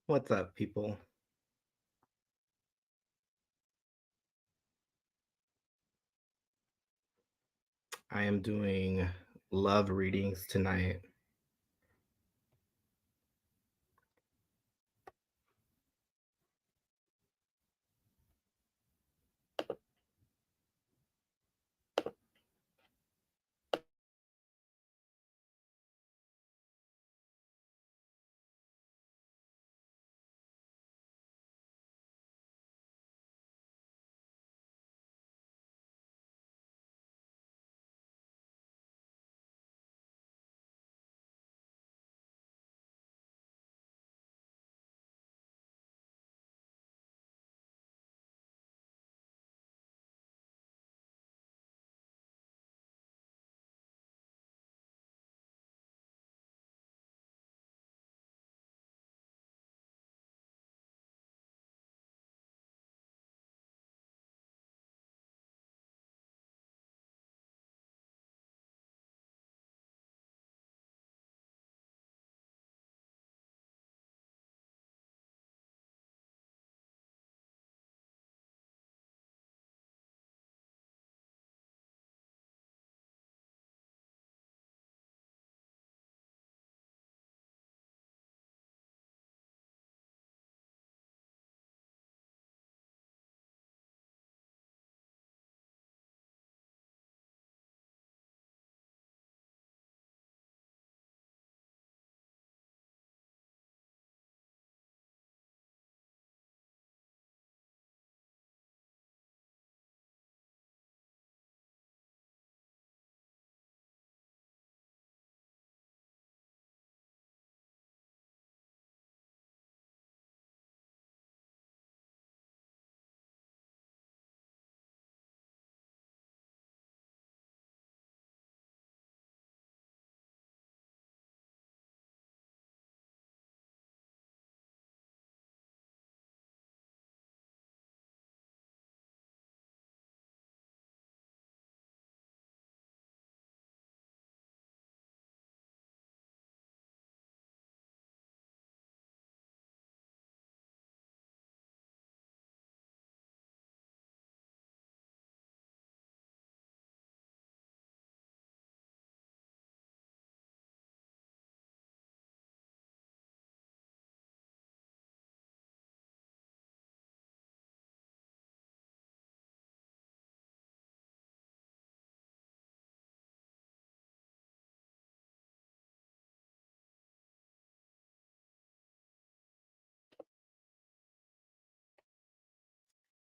What's up, people? I am doing love readings tonight.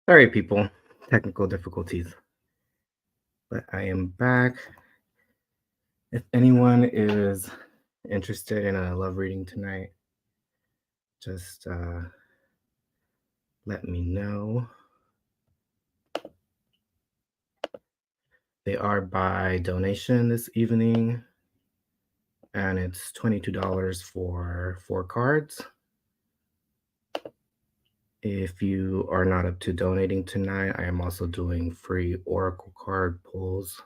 All right, people. Technical difficulties, but I am back. If anyone is interested in a love reading tonight, just let me know. They are by donation this evening, and it's $22 for 4 cards. If you are not up to donating tonight, I am also doing free oracle card pulls.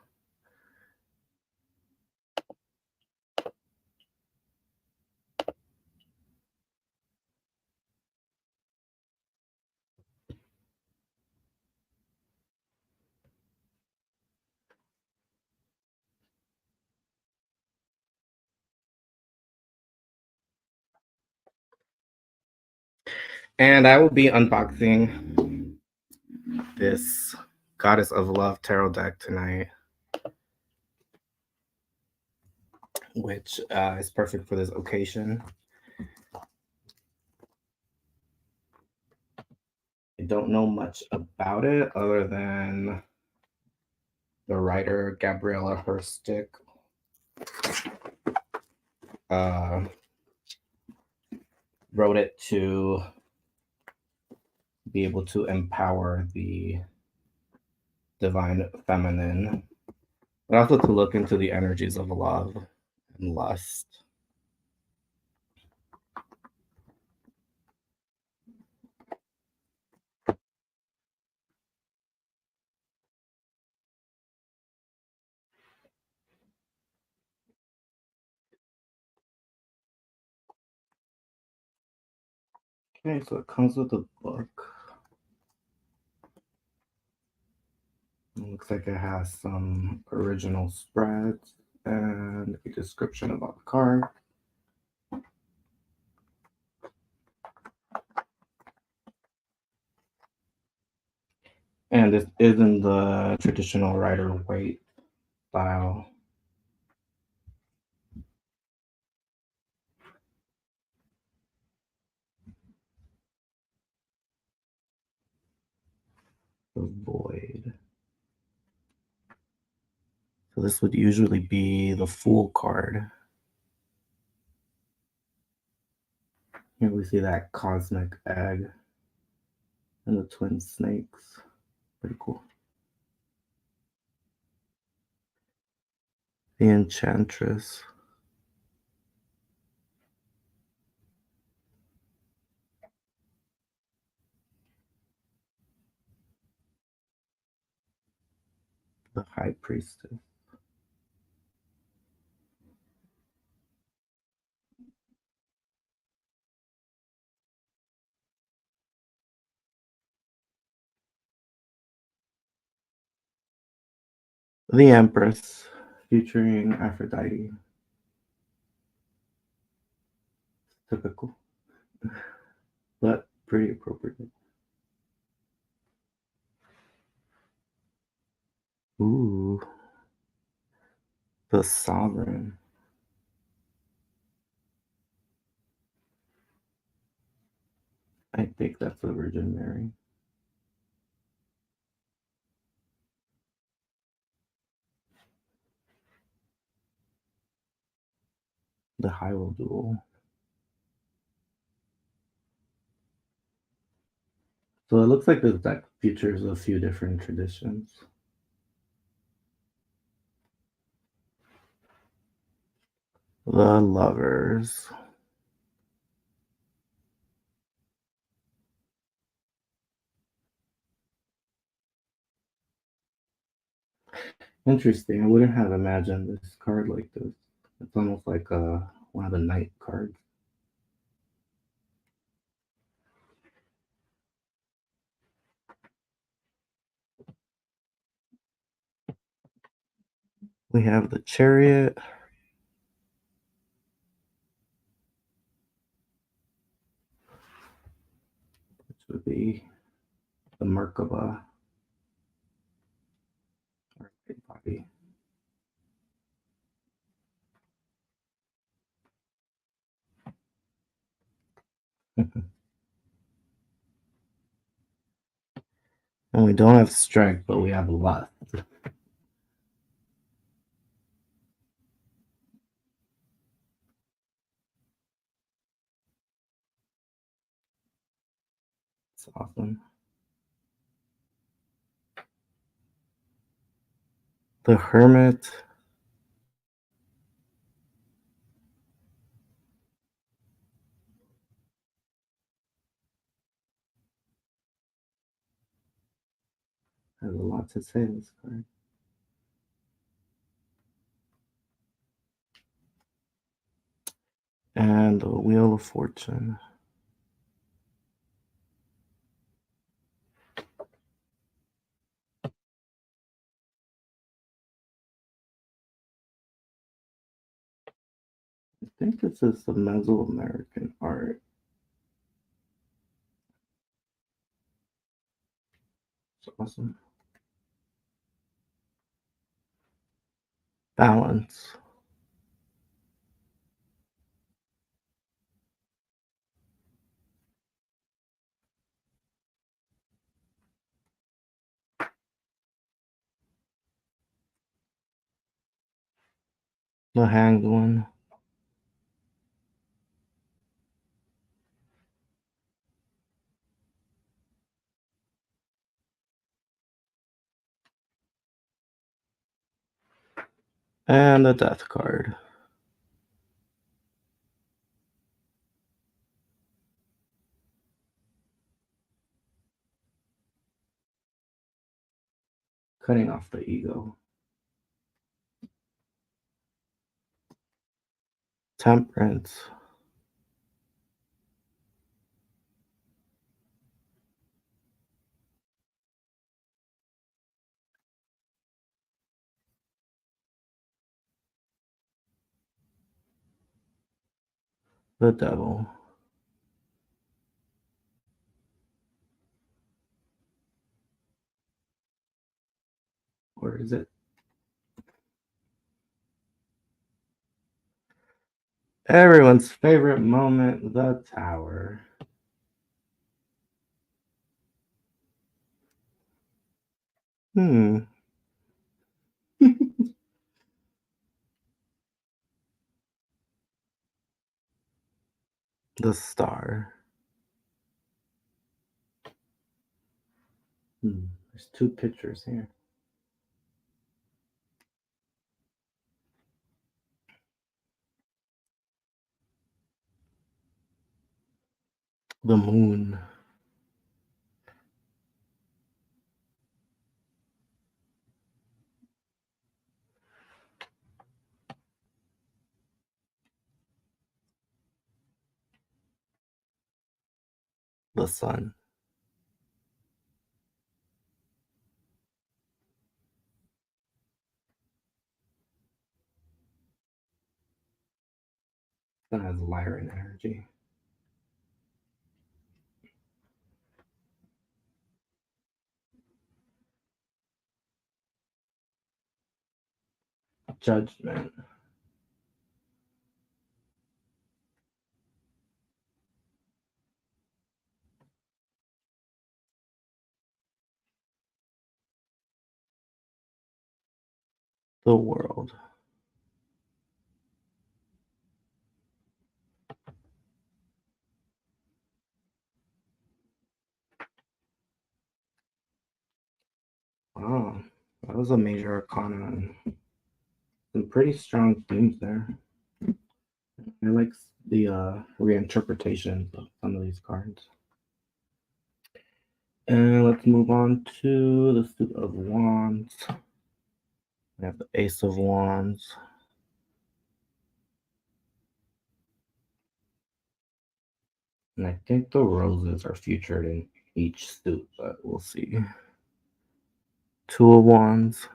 And I will be unboxing this Goddess of Love tarot deck tonight, which is perfect for this occasion. I don't know much about it other than the writer Gabriella Herstick wrote it to be able to empower the divine feminine, but also to look into the energies of love and lust. Okay, so it comes with a book. It looks like it has some original spreads and a description about the card. And this isn't the traditional Rider-Waite style. The Void. So this would usually be the Fool card. Here we see that Cosmic Egg and the Twin Snakes. Pretty cool. The Enchantress. The High Priestess. The Empress, featuring Aphrodite. Typical, but pretty appropriate. Ooh, the Sovereign. I think that's the Virgin Mary. The Hyrule Duel. So it looks like this deck features a few different traditions. The Lovers. Interesting. I wouldn't have imagined this card like this. It's almost like one of the Knight cards. We have the Chariot. Which would be the Merkaba. Body. And we don't have strength, but we have lust. It's awesome. The Hermit. Has a lot to say, this card. And the Wheel of Fortune. I think this is the Mesoamerican art. It's awesome. Balance. The Hanged One. And the Death card. Cutting off the ego. Temperance. The devil. Or is it? Everyone's favorite moment, the tower. The star. There's two pictures here. The moon. The sun. That has Lyran energy. Judgment. The world. Wow, that was a major arcana and some pretty strong themes there. I like the reinterpretations of some of these cards. And let's move on to the Suit of Wands. We have the Ace of Wands. And I think the roses are featured in each suit, but we'll see. Two of Wands.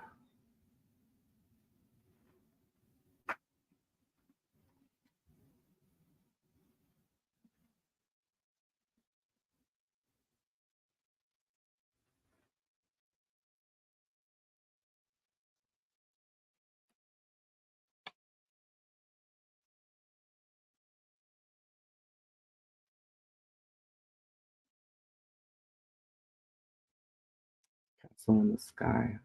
Castle in the Sky.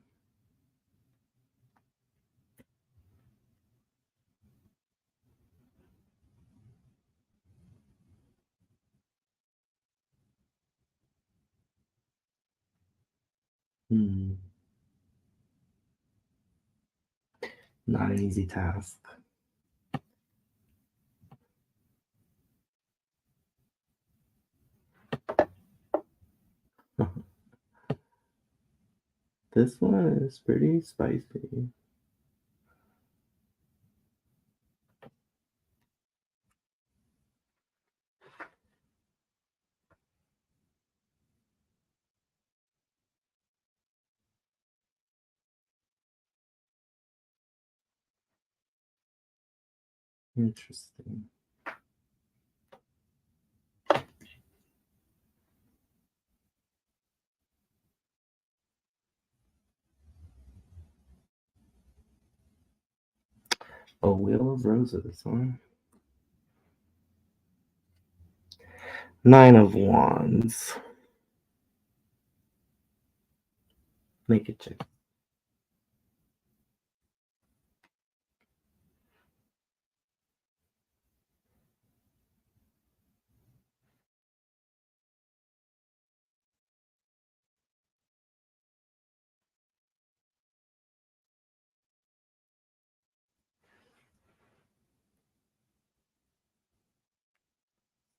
Not an easy task. This one is pretty spicy. Interesting. A Wheel of Roses, huh? Nine of Wands. Make it check.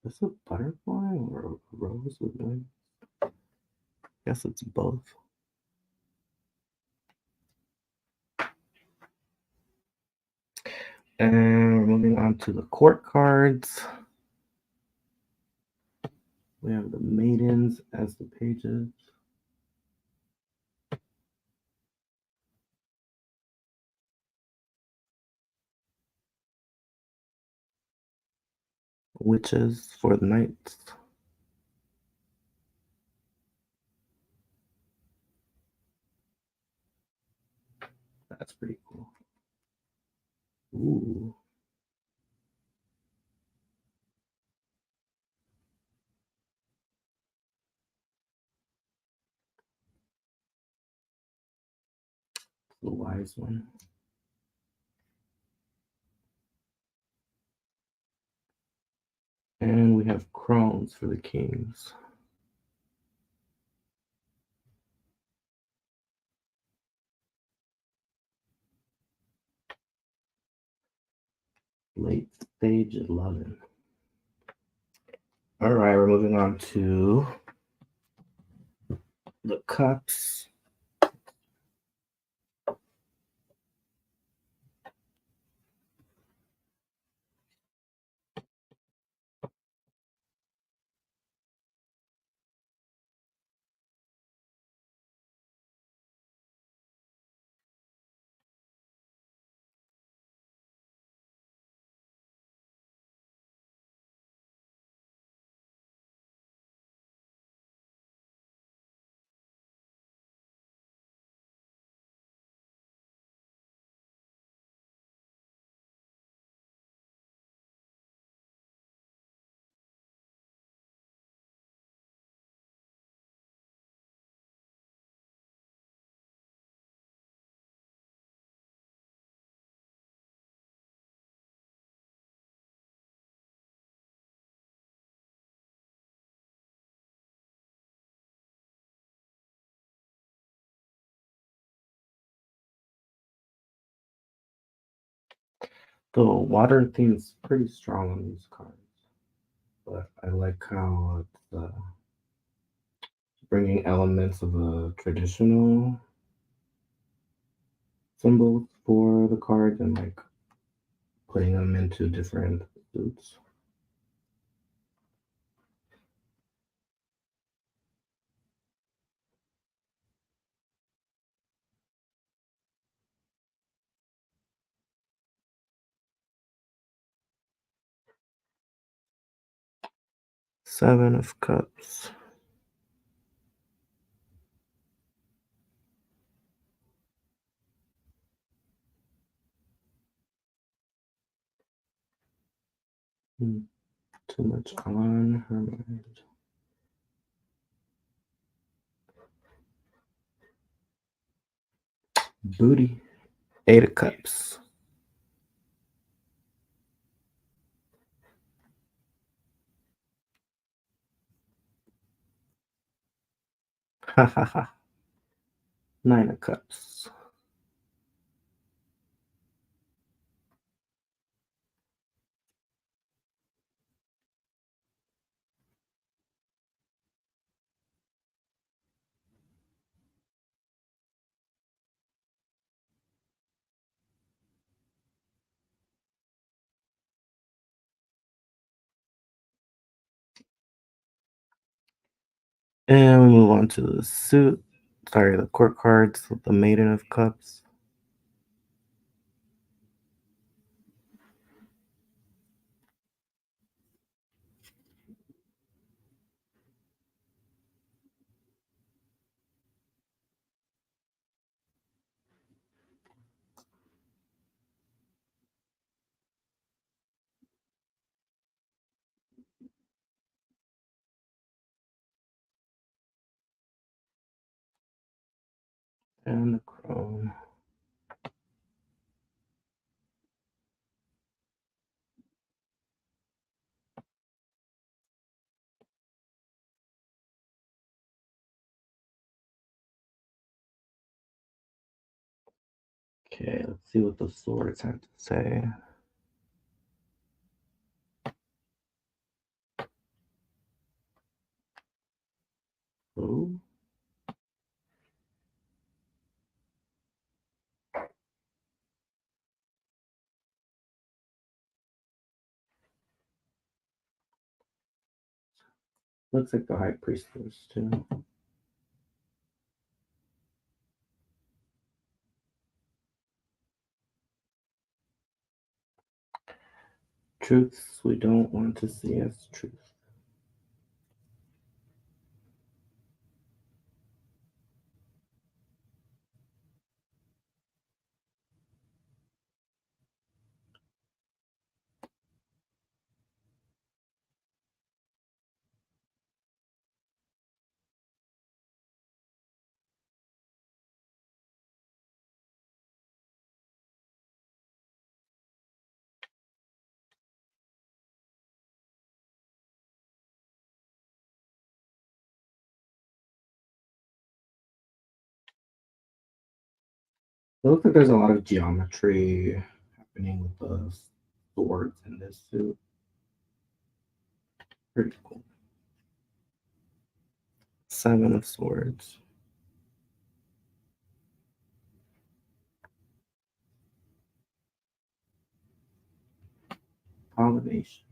Is this a butterfly or a rose with wings? Guess it's both. And we're moving on to the court cards. We have the maidens as the pages. witches for the knights. That's pretty cool. Ooh. The wise one. And we have crowns for the kings. Late stage 11. All right, we're moving on to the cups. The water theme is pretty strong on these cards, but I like how it's bringing elements of the traditional symbols for the cards and like putting them into different suits. Seven of Cups. Too much on her mind. Booty. Eight of Cups. Ha ha ha. Nine of Cups. And we move on to the suit. Sorry, the court cards. The Maiden of Cups. And the Crown. Okay, let's see what the swords have to say. Ooh. Looks like the High Priestess, too. Truths we don't want to see as truth. It looks like there's a lot of geometry happening with the swords in this suit. Pretty cool. 7 of swords. Pollination.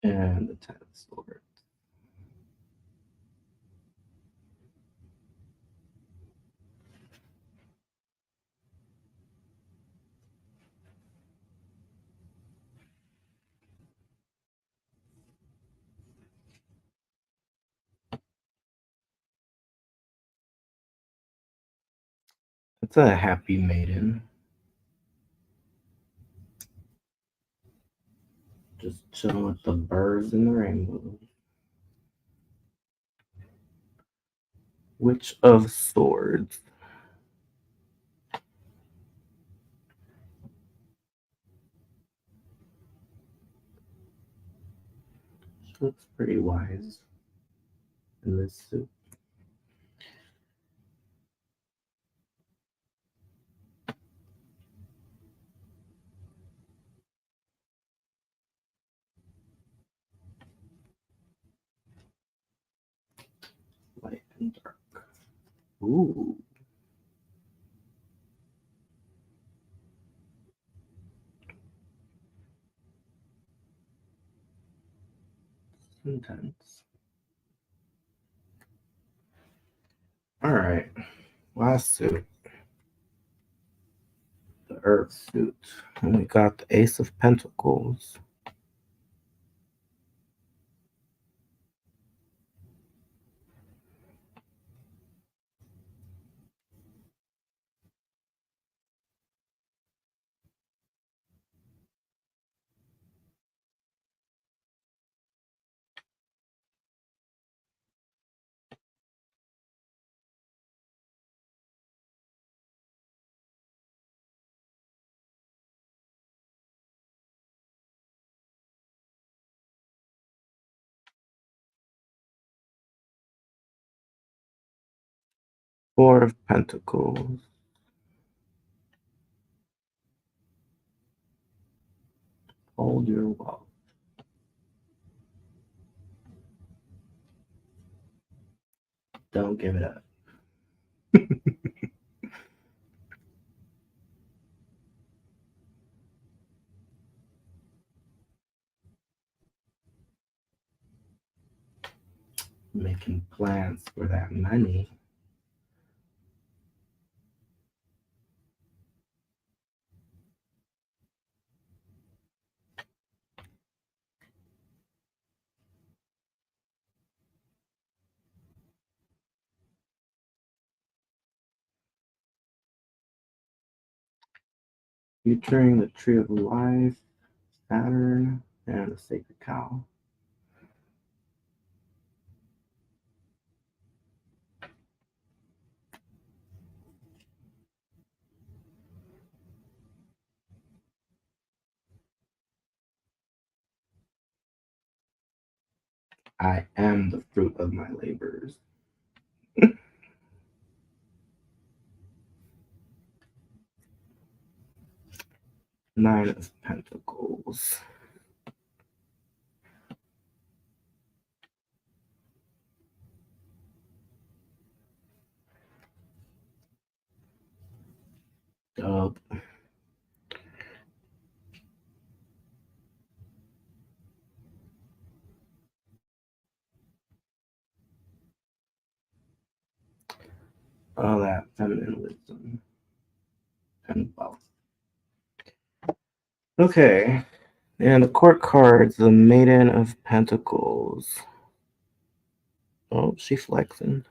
And the 10 of swords. It's a happy maiden. Just chilling with the birds and the rainbows. Witch of Swords. She looks pretty wise in this suit. Light and dark. Ooh. Intense. Alright. Last suit. The Earth suit. And we got the Ace of Pentacles. Four of Pentacles. Hold your wealth. Don't give it up. Making plans for that money. Featuring the Tree of Life, Saturn, and the Sacred Cow. I am the fruit of my labors. Nine of Pentacles. Oh. Oh, that feminine wisdom and wealth. Okay. And the court cards, the Maiden of Pentacles. Oh, she flexing.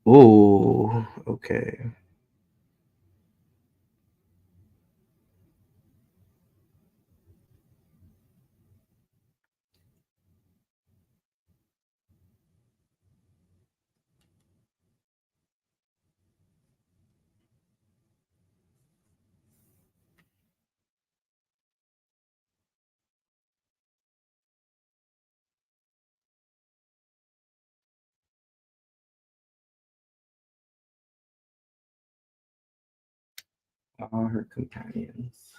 Ooh, okay. All her companions.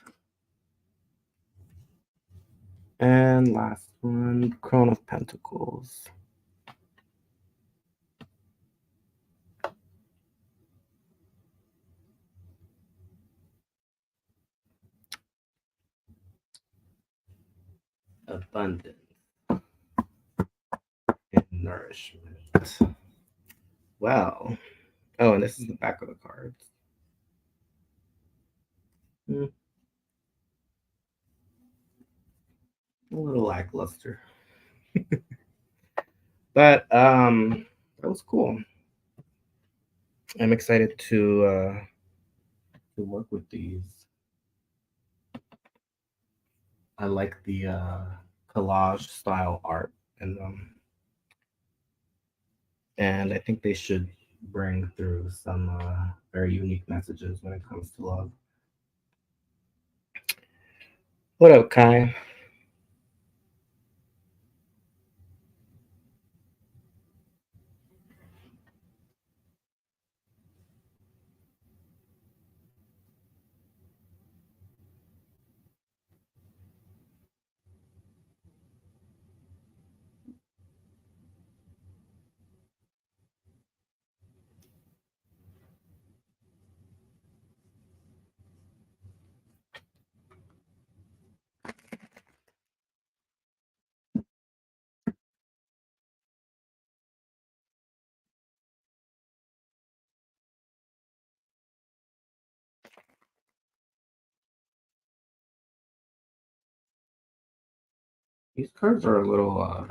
And last one, Crown of Pentacles. Abundance and nourishment. Well, oh, and this is the back of the cards. A little lackluster. But that was cool. I'm excited to work with these. I like the collage style art in them, and I think they should bring through some very unique messages when it comes to love. What up, Kai? These cards are a little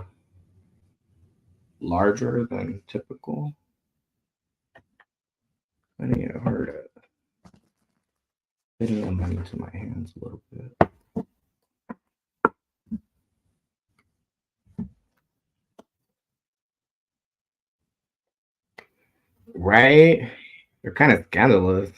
larger than typical. I need to hurt it. Fitting the money to my hands a little bit. Right? They're kind of scandalous.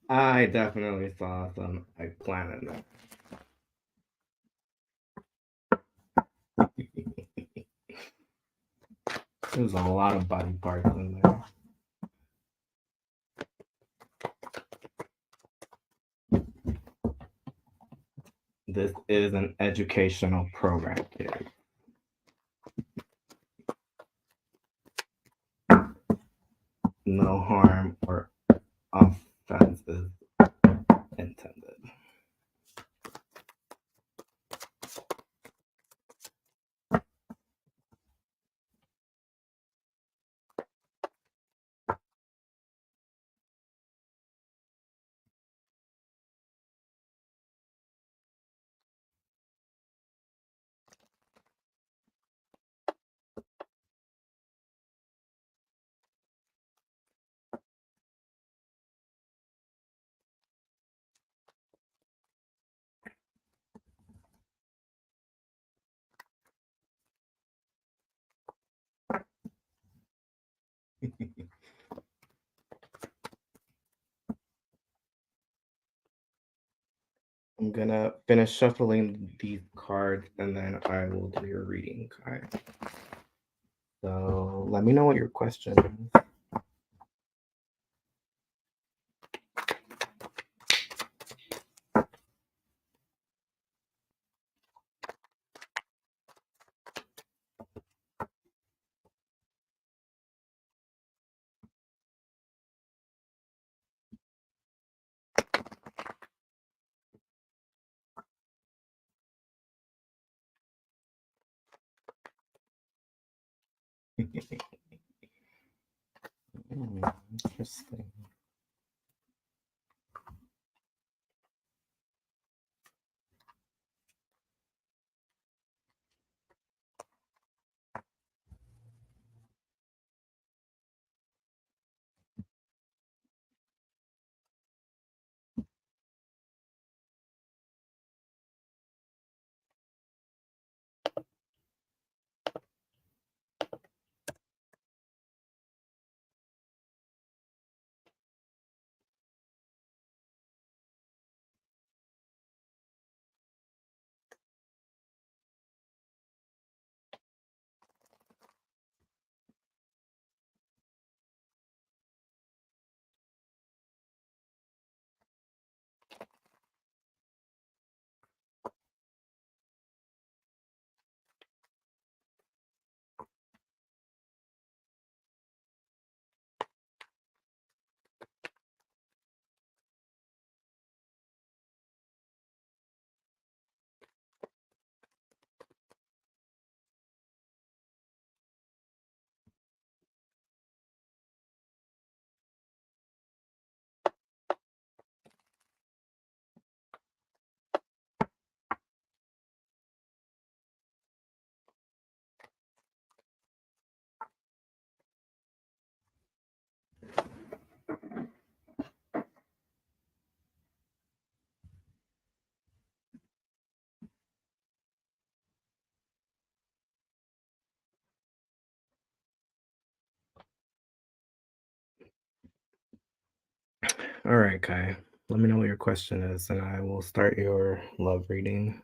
I definitely saw some eggplant in there. There's a lot of body parts in there. This is an educational program, kids. No harm or offense is intended. I'm gonna finish shuffling these cards and then I will do your reading, Kai. So let me know what your question is. Interesting. All right, Kai. Let me know what your question is, and I will start your love reading.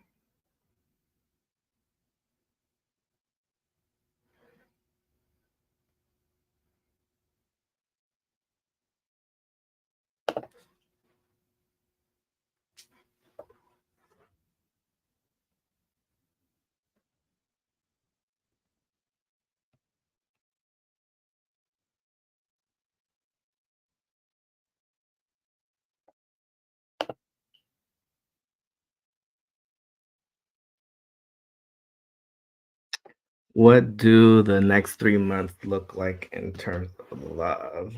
What do the next 3 months look like in terms of love?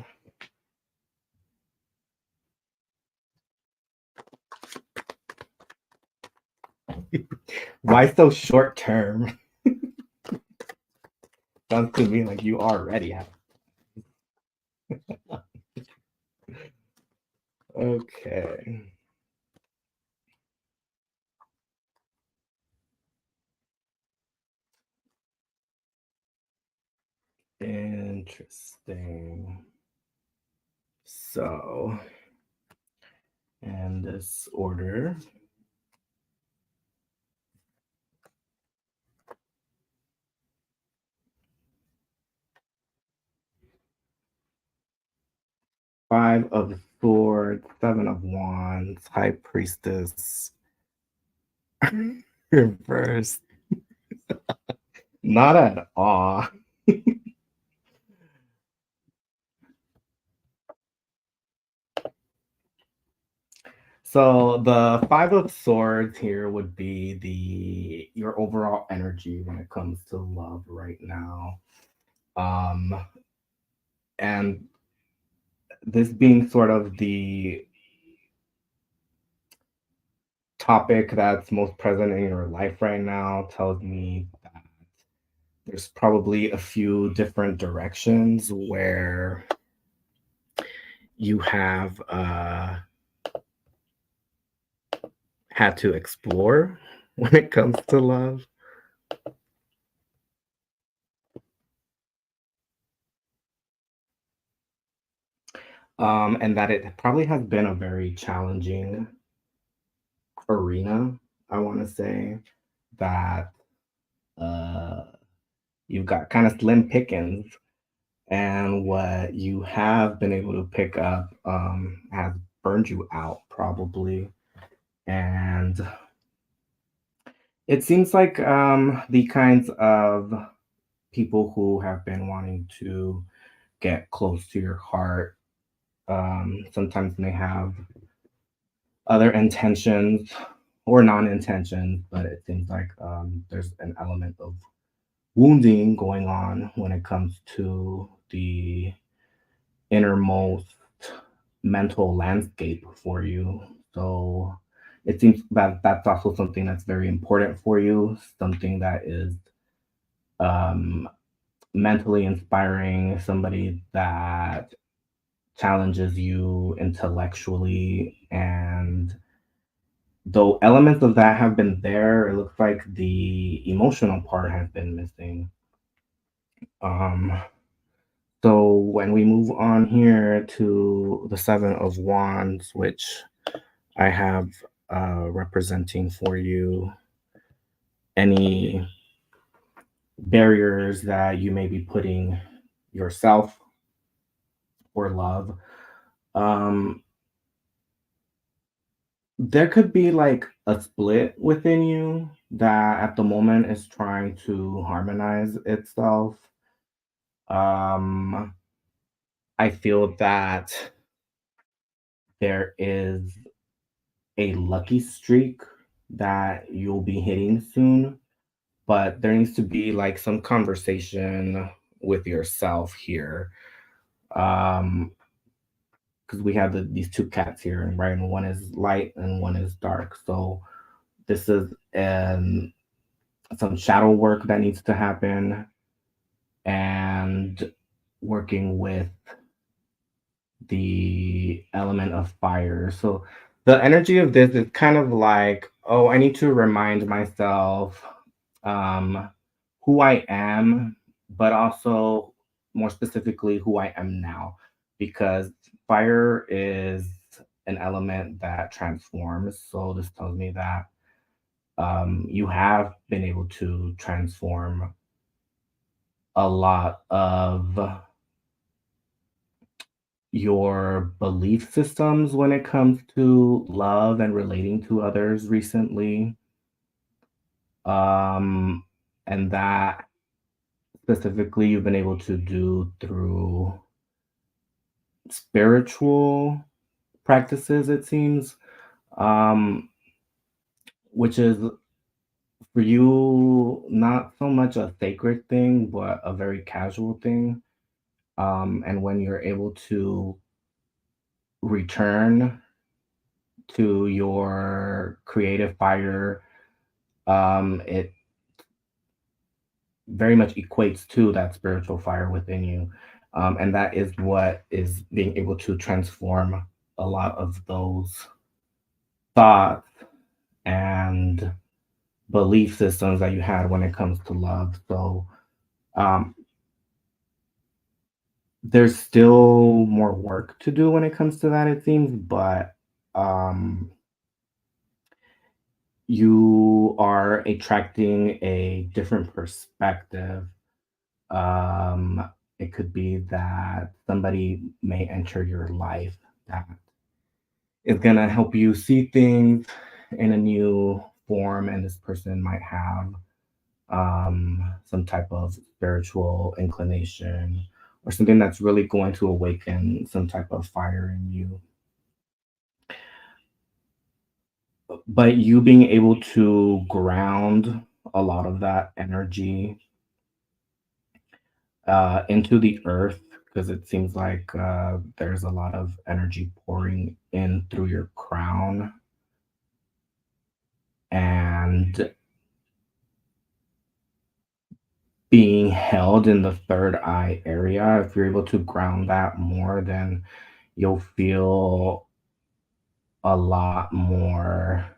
Why so short term? Sounds to me like you already have. Okay. Interesting. So, in this order, Five of Swords, Seven of Wands, High Priestess, reversed. Not at all. So the Five of Swords here would be the your overall energy when it comes to love right now. Um, and this being sort of the topic that's most present in your life right now tells me that there's probably a few different directions where you have had to explore when it comes to love. And that it probably has been a very challenging arena, I want to say, that uh, you've got kind of slim pickings, and what you have been able to pick up has burned you out, probably. And it seems like the kinds of people who have been wanting to get close to your heart sometimes may have other intentions or non-intentions, but it seems like there's an element of wounding going on when it comes to the innermost mental landscape for you. So it seems that that's also something that's very important for you, something that is um, mentally inspiring, somebody that challenges you intellectually. And though elements of that have been there, it looks like the emotional part has been missing. Um, so when we move on here to the Seven of Wands, which I have representing for you any barriers that you may be putting yourself or love. Um, there could be like a split within you that at the moment is trying to harmonize itself. Um, I feel that there is a lucky streak that you'll be hitting soon, but there needs to be like some conversation with yourself here. Because we have these two cats here, and right, and one is light and one is dark. So this is some shadow work that needs to happen, and working with the element of fire. So the energy of this is kind of like, oh, I need to remind myself um, who I am, but also more specifically who I am now, because fire is an element that transforms. So this tells me that you have been able to transform a lot of your belief systems when it comes to love and relating to others recently. Um, and that specifically you've been able to do through spiritual practices, it seems, um, which is for you not so much a sacred thing, but a very casual thing. And when you're able to return to your creative fire, it very much equates to that spiritual fire within you. And that is what is being able to transform a lot of those thoughts and belief systems that you had when it comes to love. So um, there's still more work to do when it comes to that, it seems, but um, you are attracting a different perspective. Um, It could be that somebody may enter your life that is going to help you see things in a new form, and this person might have some type of spiritual inclination or something that's really going to awaken some type of fire in you. But you being able to ground a lot of that energy into the earth, because it seems like there's a lot of energy pouring in through your crown, and being held in the third eye area. If you're able to ground that more, then you'll feel a lot more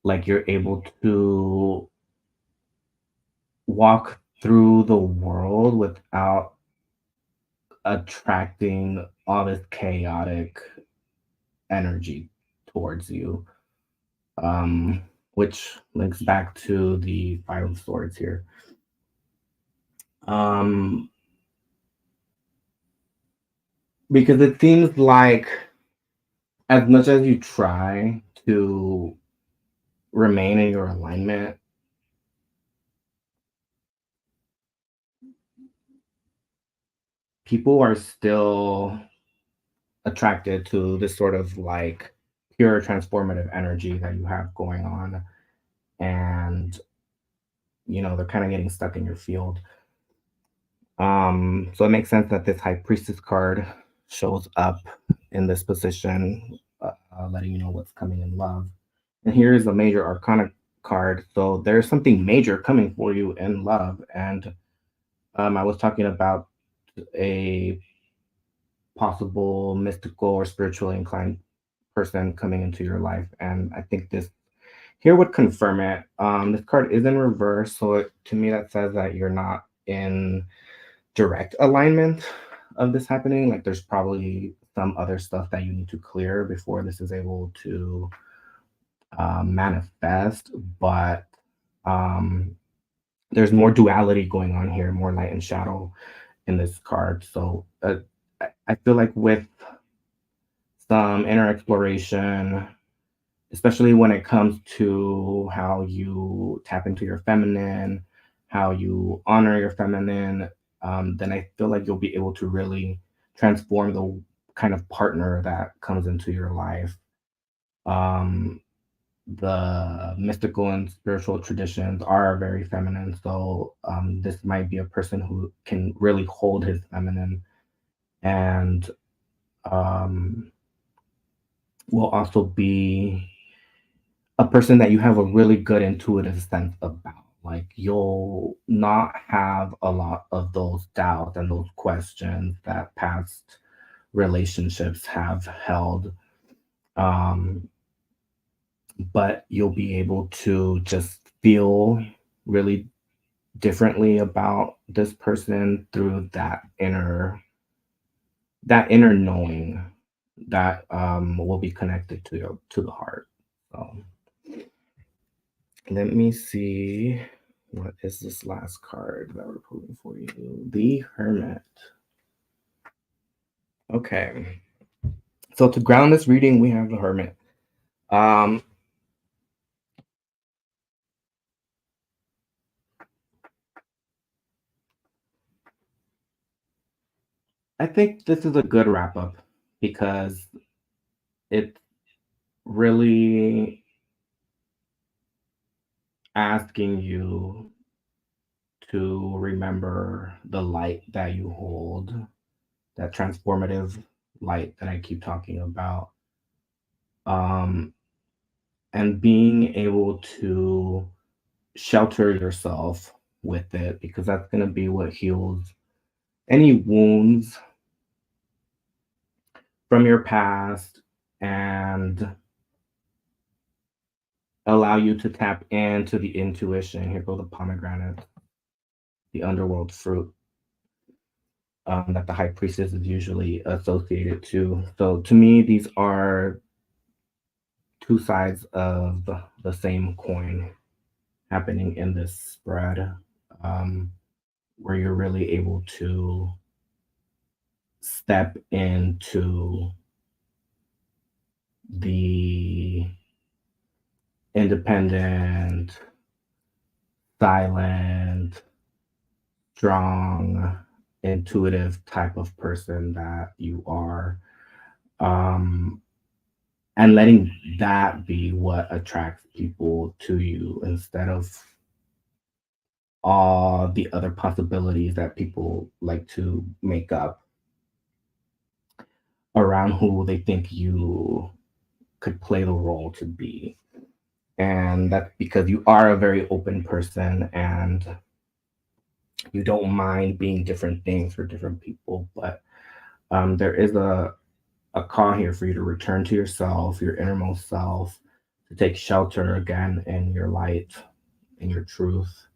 like you're able to walk through the world without attracting all this chaotic energy towards you. Um, which links back to the Five of Swords here. Um, because it seems like as much as you try to remain in your alignment, people are still attracted to this sort of like pure transformative energy that you have going on. And, they're kind of getting stuck in your field. So it makes sense that this High Priestess card shows up in this position, letting you know what's coming in love. And here is a major arcana card. So there's something major coming for you in love. And I was talking about a possible mystical or spiritually inclined person coming into your life. And I think this here would confirm it. This card is in reverse. So to me, that says that you're not in direct alignment of this happening. Like there's probably some other stuff that you need to clear before this is able to manifest. But um, there's more duality going on here, more light and shadow in this card. So I feel like with some inner exploration, especially when it comes to how you tap into your feminine, how you honor your feminine, then I feel like you'll be able to really transform the kind of partner that comes into your life. Um, the mystical and spiritual traditions are very feminine, so this might be a person who can really hold his feminine and um, will also be a person that you have a really good intuitive sense about. Like you'll not have a lot of those doubts and those questions that past relationships have held. Um, but you'll be able to just feel really differently about this person through that inner knowing that will be connected to the heart. So let me see. What is this last card that we're pulling for you? The Hermit. Okay. So to ground this reading, we have the Hermit. Um, I think this is a good wrap up because it's really asking you to remember the light that you hold, that transformative light that I keep talking about. Um, and being able to shelter yourself with it because that's going to be what heals any wounds from your past and allow you to tap into the intuition. Here go the pomegranate, the underworld fruit that the high priestess is usually associated to. So to me, these are two sides of the same coin happening in this spread. um, where you're really able to step into the independent, silent, strong, intuitive type of person that you are. Um, and letting that be what attracts people to you instead of all the other possibilities that people like to make up around who they think you could play the role to be. And that's because you are a very open person and you don't mind being different things for different people. But there is a call here for you to return to yourself, your innermost self, to take shelter again in your light, in your truth,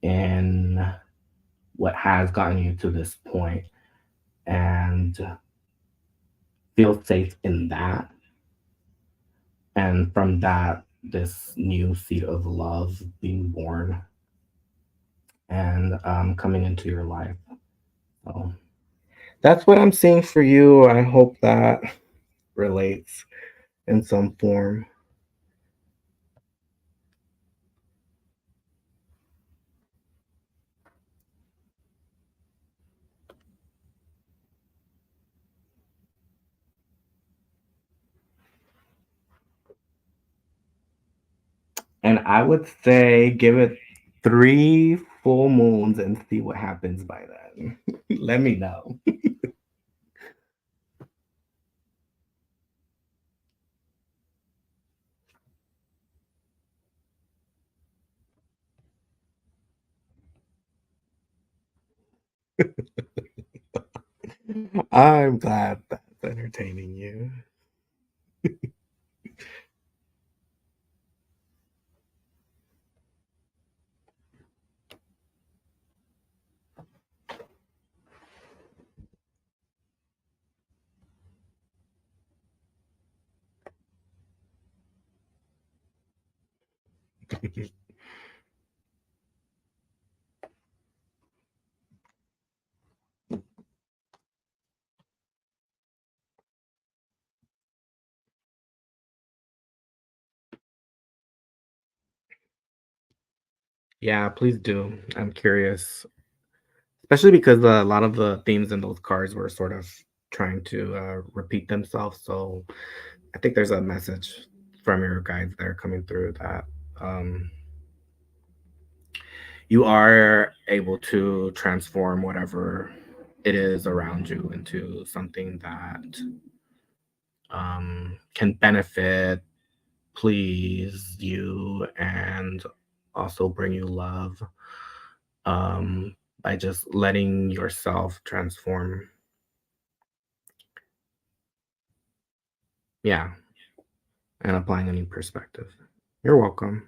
in what has gotten you to this point, and feel safe in that. And from that, this new seed of love being born and coming into your life. So that's what I'm seeing for you. I hope that relates in some form. And I would say give it 3 full moons and see what happens by then. Let me know. I'm glad that's entertaining you. Yeah, please do. I'm curious, especially because a lot of the themes in those cards were sort of trying to repeat themselves. So I think there's a message from your guides there coming through that um, you are able to transform whatever it is around you into something that can benefit, please you, and also bring you love by just letting yourself transform. Yeah, and applying a new perspective. You're welcome.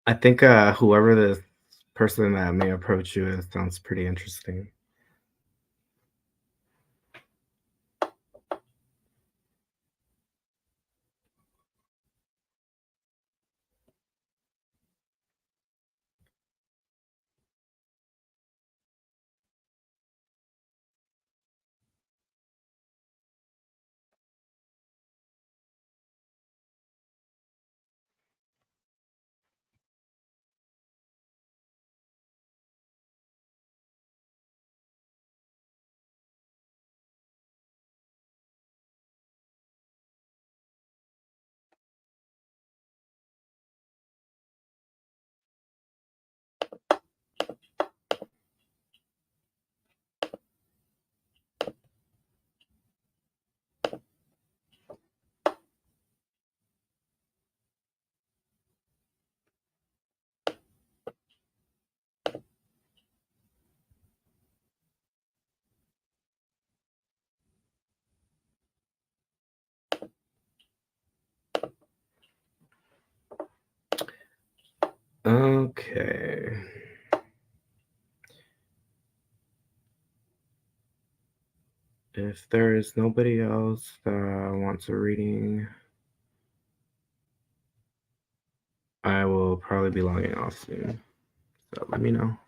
I think whoever the person that may approach you is sounds pretty interesting. Okay. If there is nobody else that wants a reading, I will probably be logging off soon. So let me know.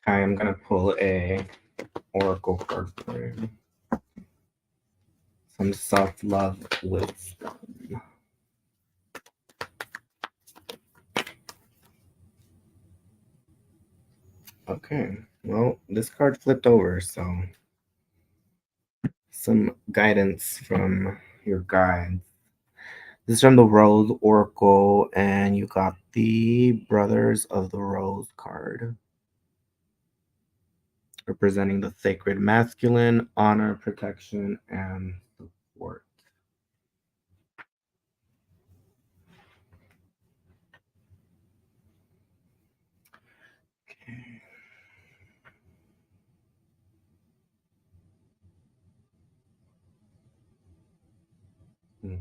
I am gonna pull a oracle card for you. Some self-love wisdom. Okay. Well, this card flipped over, so some guidance from your guides. This is from the Rose Oracle, and you got the Brothers of the Rose card, representing the sacred masculine, honor, protection, and support. Okay. Hmm.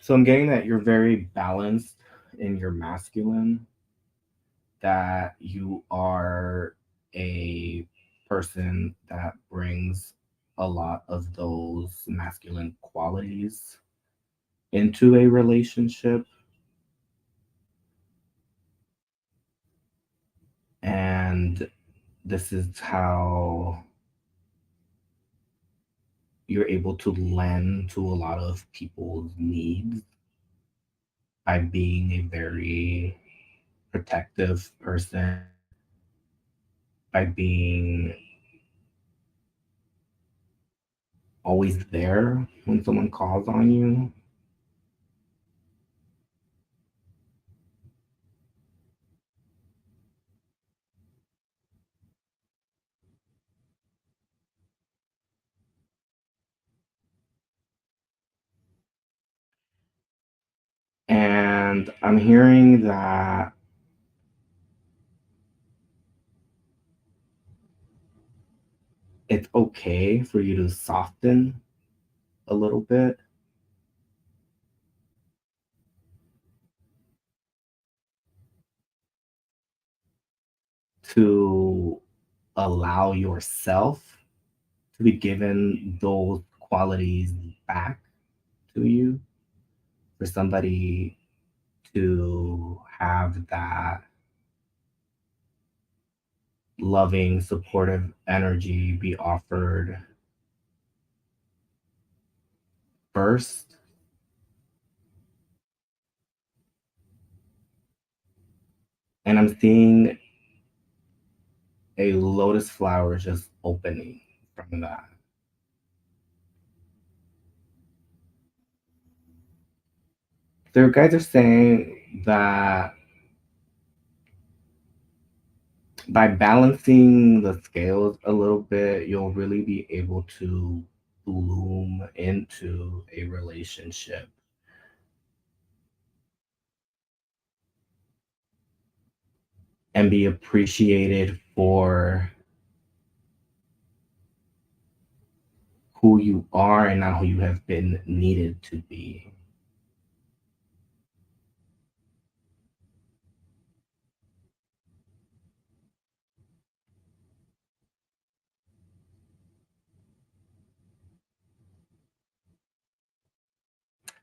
So I'm getting that you're very balanced in your masculine, that you are a person that brings a lot of those masculine qualities into a relationship, and this is how you're able to lend to a lot of people's needs by being a very protective person, by being always there when someone calls on you. And I'm hearing that it's okay for you to soften a little bit, to allow yourself to be given those qualities back to you, for somebody to have that loving, supportive energy be offered first. And I'm seeing a lotus flower just opening from that. Their guides are saying that by balancing the scales a little bit, you'll really be able to bloom into a relationship and be appreciated for who you are and not who you have been needed to be.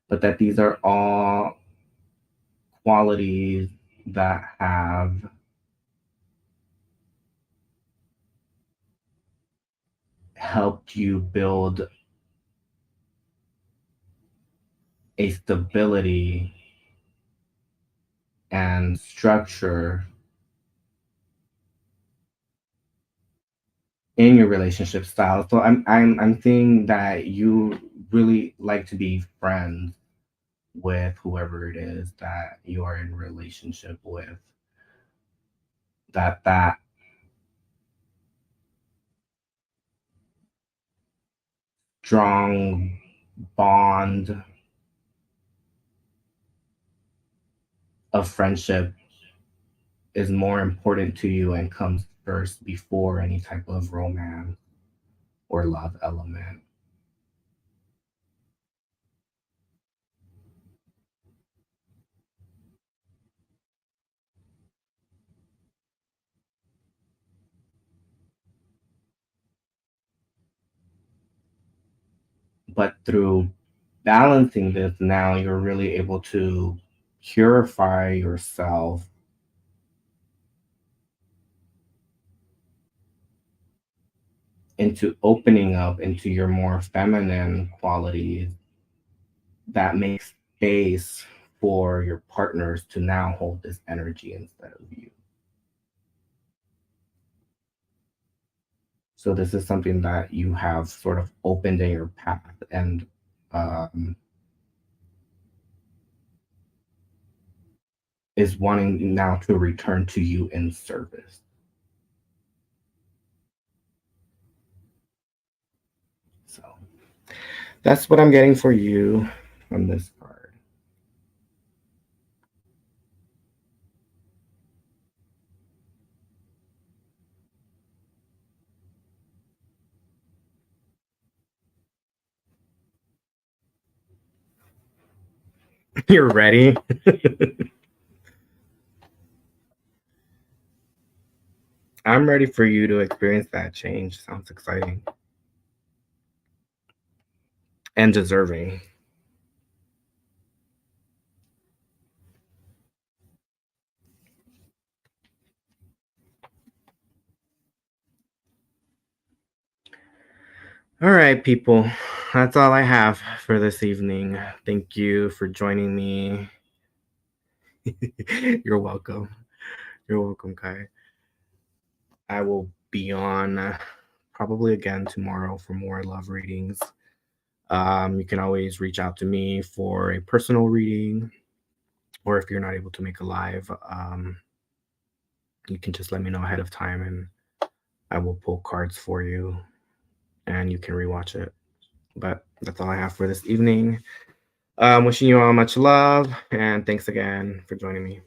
But that these are all qualities that have helped you build a stability and structure in your relationship style. So I'm seeing that you really like to be friends with whoever it is that you are in relationship with. That strong bond of friendship is more important to you and comes first before any type of romance or love element. But through balancing this, now you're really able to purify yourself into opening up into your more feminine qualities that make space for your partners to now hold this energy instead of you. So this is something that you have sort of opened in your path and um, is wanting now to return to you in service. So that's what I'm getting for you from this card. You're ready? I'm ready for you to experience that change. Sounds exciting and deserving. All right, people. That's all I have for this evening. Thank you for joining me. You're welcome. You're welcome, Kai. I will be on probably again tomorrow for more love readings. You can always reach out to me for a personal reading, or if you're not able to make a live, you can just let me know ahead of time and I will pull cards for you and you can rewatch it. But that's all I have for this evening. Wishing you all much love, and thanks again for joining me.